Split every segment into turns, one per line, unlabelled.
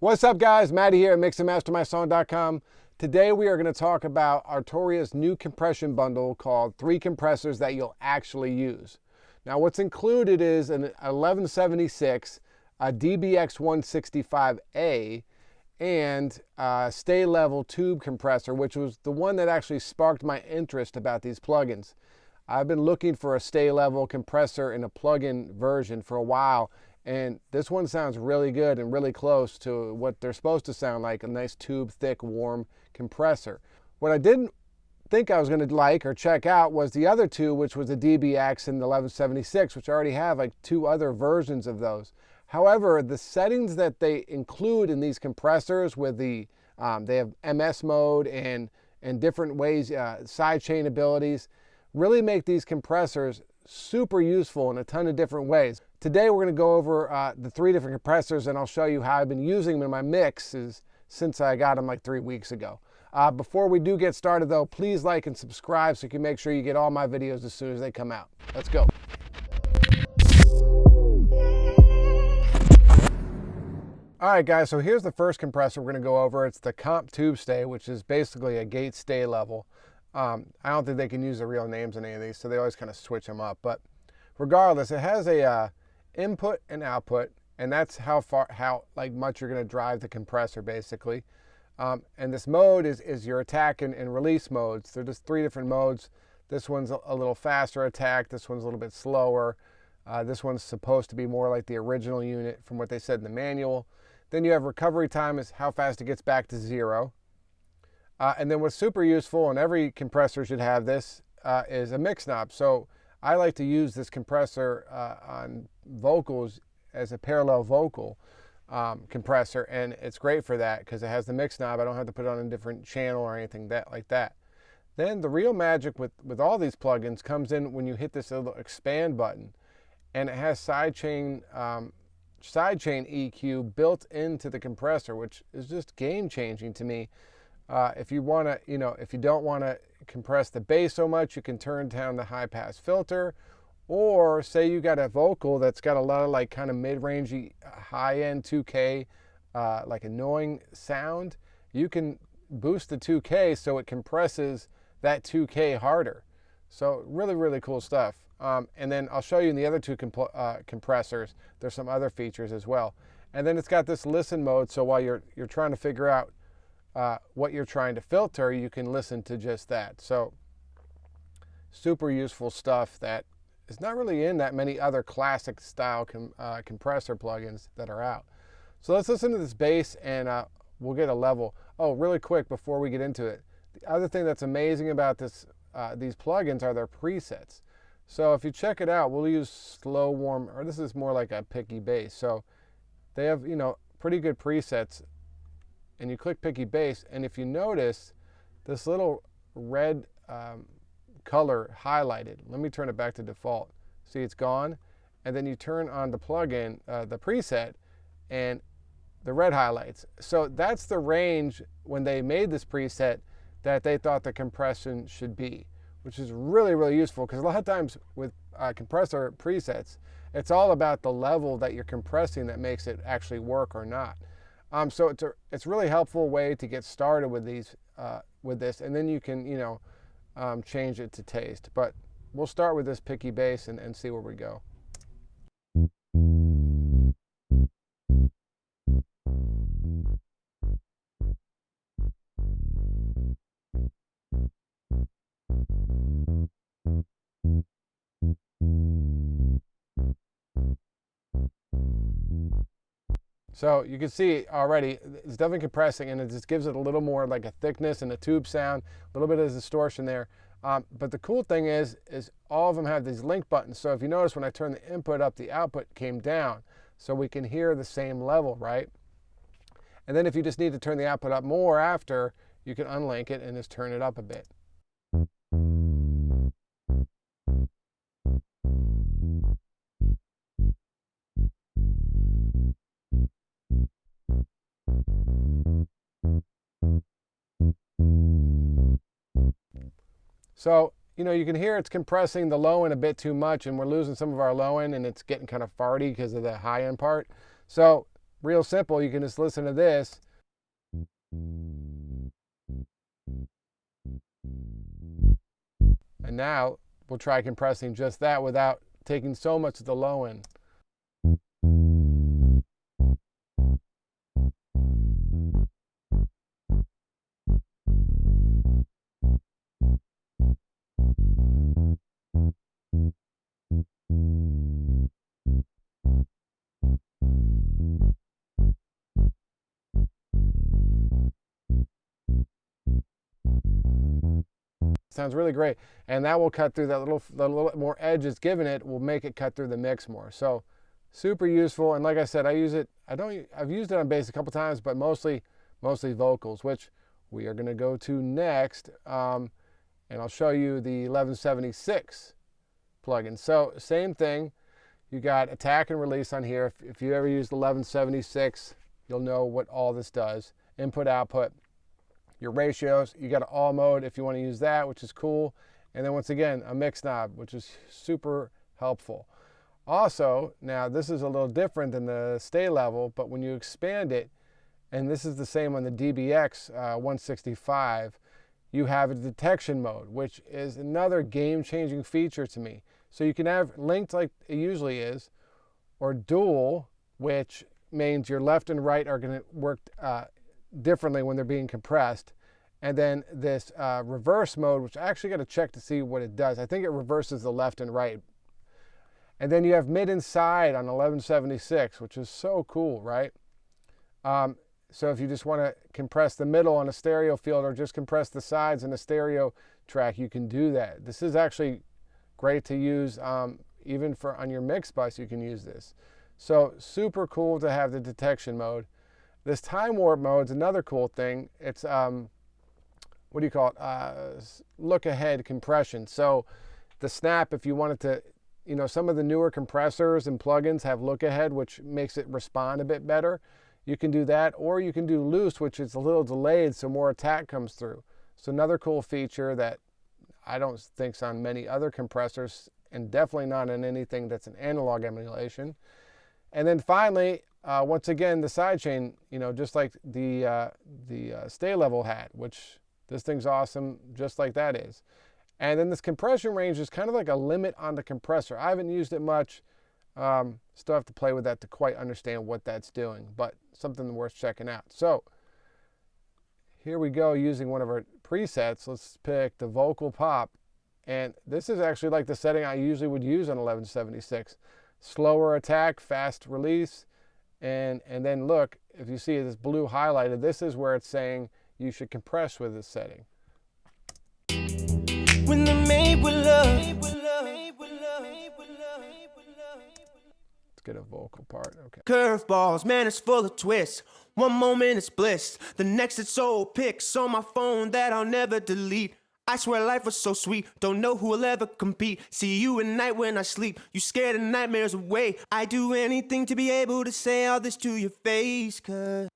What's up, guys? Matty here at mixandmastermysong.com. Today we are going to talk about Arturia's new compression bundle called 3 compressors that you'll actually use. Now what's included is an 1176, a DBX165A, and a Sta-Level tube compressor, which was the one that actually sparked my interest about these plugins. I've been looking for a Sta-Level compressor in a plug-in version for a while, and this one sounds really good and really close to what they're supposed to sound like, a nice tube, thick, warm compressor. What I didn't think I was going to like or check out was the other two, which was the DBX and the 1176, which I already have like 2 other versions of those. However, the settings that they include in these compressors with the, they have MS mode and different ways, sidechain abilities, really make these compressors super useful in a ton of different ways. Today we're going to go over the 3 different compressors, and I'll show you how I've been using them in my mixes since I got them like 3 weeks ago. Before we do get started though, please like and subscribe so you can make sure you get all my videos as soon as they come out. Let's go. Alright guys, so here's the first compressor we're going to go over. It's the Comp Tube Stay, which is basically a Gates Sta-Level. I don't think they can use the real names in any of these, so they always kind of switch them up. But regardless, it has a input and output, and that's how much you're going to drive the compressor basically. And this mode is your attack and release modes. They're just 3 different modes. This one's a little faster attack. This one's a little bit slower. This one's supposed to be more like the original unit from what they said in the manual. Then you have recovery time, is how fast it gets back to 0. And then what's super useful, and every compressor should have this, is a mix knob. So I like to use this compressor on vocals as a parallel vocal compressor, and it's great for that because it has the mix knob. I don't have to put it on a different channel or anything like that. Then the real magic with all these plugins comes in when you hit this little expand button, and it has sidechain EQ built into the compressor, which is just game changing to me. If you want to, if you don't want to compress the bass so much, you can turn down the high pass filter, or say you got a vocal that's got a lot of like kind of mid-rangey, high-end 2K, like annoying sound, you can boost the 2K so it compresses that 2K harder. So really, really cool stuff. And then I'll show you in the other 2 compressors, there's some other features as well. And then it's got this listen mode, so while you're trying to figure out what you're trying to filter, you can listen to just that. So super useful stuff that is not really in that many other classic style compressor plugins that are out. So let's listen to this bass, and we'll get a level. Oh, really quick before we get into it, the other thing that's amazing about these plugins are their presets. So if you check it out, we'll use slow warm, or this is more like a picky bass. So they have pretty good presets. And you click picky bass, and if you notice this little red color highlighted, let me turn it back to default. See, it's gone. And then you turn on the plugin, the preset, and the red highlights. So that's the range when they made this preset that they thought the compression should be, which is really, really useful, because a lot of times with compressor presets, it's all about the level that you're compressing that makes it actually work or not. So it's a really helpful way to get started with these with this, and then you can change it to taste. But we'll start with this picky bass and see where we go. So you can see already it's definitely compressing, and it just gives it a little more like a thickness and a tube sound, a little bit of distortion there. But the cool thing is all of them have these link buttons. So if you notice, when I turn the input up, the output came down, so we can hear the same level, right? And then if you just need to turn the output up more after, you can unlink it and just turn it up a bit. So, you can hear it's compressing the low end a bit too much, and we're losing some of our low end, and it's getting kind of farty because of the high end part. So real simple. You can just listen to this. And now we'll try compressing just that without taking so much of the low end. Sounds really great, and that will cut through that little more edge it's given it will make it cut through the mix more. So super useful, and like I said, I've used it on bass a couple times, but mostly vocals, which we are going to go to next, and I'll show you the 1176 plugin. So same thing, you got attack and release on here. If you ever used the 1176, you'll know what all this does. Input, output, your ratios, you got an all mode if you want to use that, which is cool. And then once again, a mix knob, which is super helpful. Also, now this is a little different than the Sta-Level, but when you expand it, and this is the same on the DBX 165, you have a detection mode, which is another game-changing feature to me. So you can have linked like it usually is, or dual, which means your left and right are going to work differently when they're being compressed. And then this reverse mode, which I actually got to check to see what it does. I think it reverses the left and right. And then you have mid and side on 1176, which is so cool, right? So if you just want to compress the middle on a stereo field or just compress the sides in a stereo track, you can do that. This is actually great to use even for on your mix bus, you can use this. So super cool to have the detection mode. This time warp mode is another cool thing. It's, what do you call it? Look ahead compression. So the snap, if you wanted to, you know, some of the newer compressors and plugins have look ahead, which makes it respond a bit better. You can do that, or you can do loose, which is a little delayed, so more attack comes through. So another cool feature that I don't think is on many other compressors, and definitely not in anything that's an analog emulation. And then finally, once again, the sidechain, you know, just like the Sta-Level had, which this thing's awesome, just like that is. And then this compression range is kind of like a limit on the compressor. I haven't used it much. Still have to play with that to quite understand what that's doing, but something worth checking out. So here we go using one of our presets. Let's pick the vocal pop. And this is actually like the setting I usually would use on 1176. Slower attack, fast release. And then look, if you see this blue highlighted, this is where it's saying you should compress with this setting. When they're made with love. Let's get a vocal part, okay.
Curveballs, man, it's full of twists. One moment it's bliss, the next it's old pics on my phone that I'll never delete. I swear life was so sweet, don't know who will ever compete. See you at night when I sleep, you scare the nightmares away. I do anything to be able to say all this to your face, cause...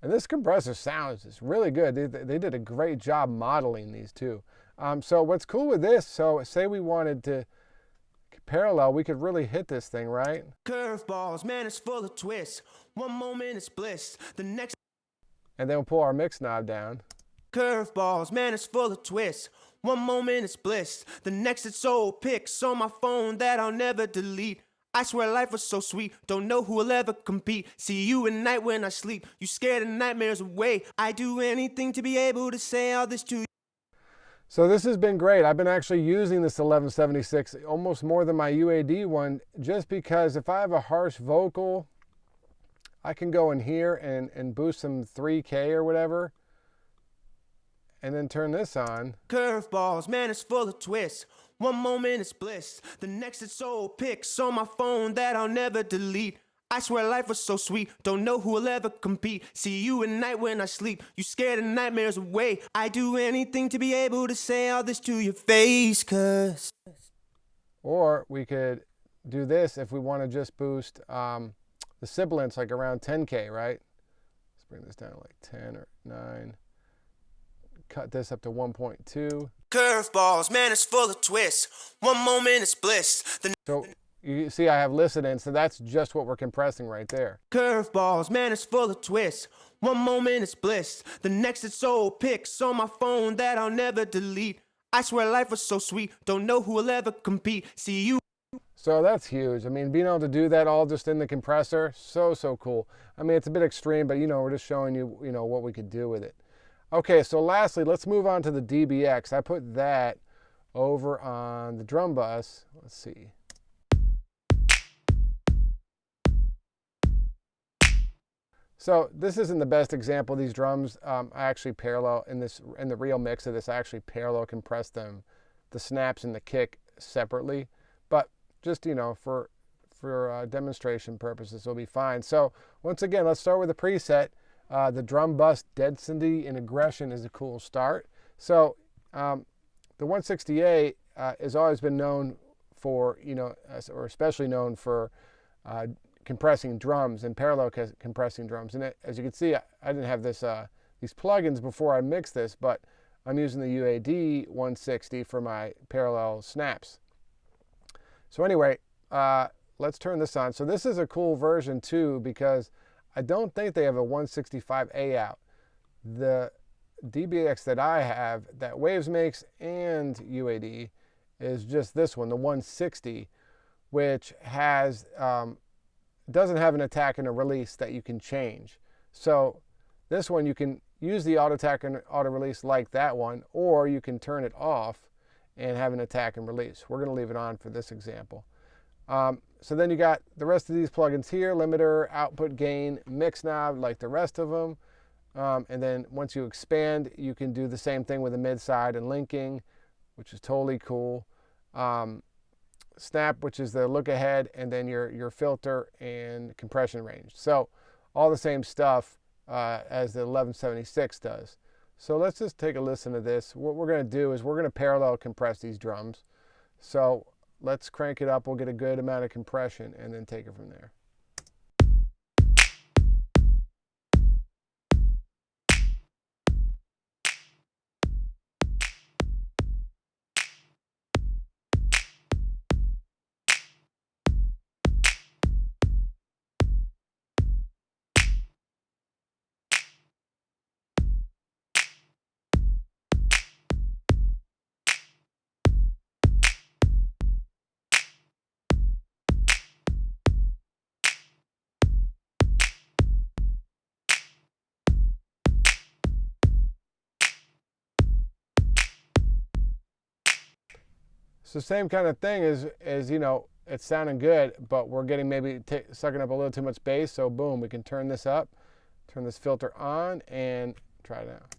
And this compressor sounds is really good. They did a great job modeling these too. So what's cool with this, so say we wanted to parallel, we could really hit this thing, right?
Curveballs, man, it's full of twists. One moment it's bliss, the next...
And then we'll pull our mix knob down.
Curveballs, man, it's full of twists. One moment it's bliss, the next it's old pics on my phone that I'll never delete. I swear life was so sweet, don't know who will ever compete. See you at night when I sleep, you scare the nightmares away. I do anything to be able to say all this to you.
So this has been great. I've been actually using this 1176 almost more than my UAD one, just because if I have a harsh vocal, I can go in here and boost some 3K or whatever, and then turn this on.
Curveballs, man, it's full of twists. One moment it's bliss, the next it's old pics on my phone that I'll never delete. I swear life was so sweet, don't know who will ever compete. See you at night when I sleep, you scare the nightmares away. I do anything to be able to say all this to your face, cause...
Or we could do this if we want to just boost the sibilance like around 10K, right? Let's bring this down to like 10 or 9. Cut this up to 1.2.
Curveballs, man, it's full of twists. One moment it's bliss.
So you see I have listed in, so that's just what we're compressing right there.
Curveballs, man, it's full of twists. One moment it's bliss, the next it's old pics on my phone that I'll never delete. I swear life was so sweet, don't know who will ever compete. See you.
So that's huge. I mean, being able to do that all just in the compressor, so cool. I mean, it's a bit extreme, but we're just showing you, what we could do with it. Okay, so lastly, let's move on to the DBX. I put that over on the drum bus. Let's see. So this isn't the best example of these drums. I actually parallel in the real mix of this. I actually parallel compress them, the snaps and the kick separately. But just for demonstration purposes, it'll be fine. So once again, let's start with the preset. The drum bus density and aggression is a cool start. So the 168 has always been known for or especially known for compressing drums and parallel compressing drums. And as you can see, I didn't have these plugins before I mixed this, but I'm using the UAD 160 for my parallel snaps. So anyway, let's turn this on. So this is a cool version too, because I don't think they have a 165A out. The DBX that I have, that Waves makes and UAD, is just this one, the 160, which has doesn't have an attack and a release that you can change. So this one, you can use the auto attack and auto release like that one, or you can turn it off and have an attack and release. We're going to leave it on for this example. So then you got the rest of these plugins here: limiter, output gain, mix knob, like the rest of them. And then once you expand, you can do the same thing with the mid, side, and linking, which is totally cool. Snap, which is the look ahead, and then your filter and compression range. So all the same stuff as the 1176 does. So let's just take a listen to this. What we're going to do is we're going to parallel compress these drums. So let's crank it up. We'll get a good amount of compression and then take it from there. So same kind of thing as it's sounding good, but we're getting maybe sucking up a little too much bass. So boom, we can turn this up, turn this filter on, and try it out.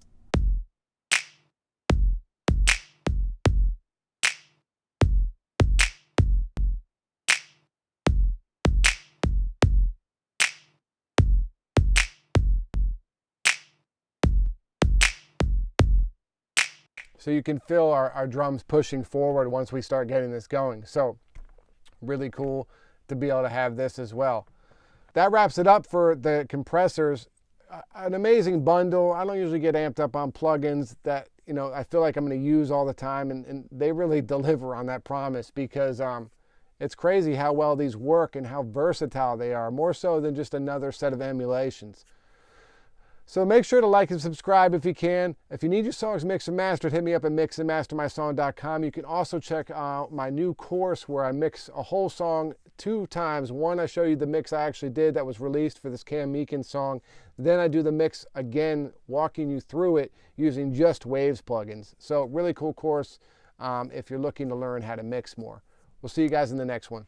So you can feel our drums pushing forward once we start getting this going. So really cool to be able to have this as well. That wraps it up for the compressors. An amazing bundle. I don't usually get amped up on plugins that I feel like I'm going to use all the time, and they really deliver on that promise, because it's crazy how well these work and how versatile they are, more so than just another set of emulations. So make sure to like and subscribe if you can. If you need your songs mixed and mastered, hit me up at mixandmastermysong.com. You can also check out my new course where I mix a whole song 2 times. One, I show you the mix I actually did that was released for this Meekins song. Then I do the mix again, walking you through it using just Waves plugins. So really cool course if you're looking to learn how to mix more. We'll see you guys in the next one.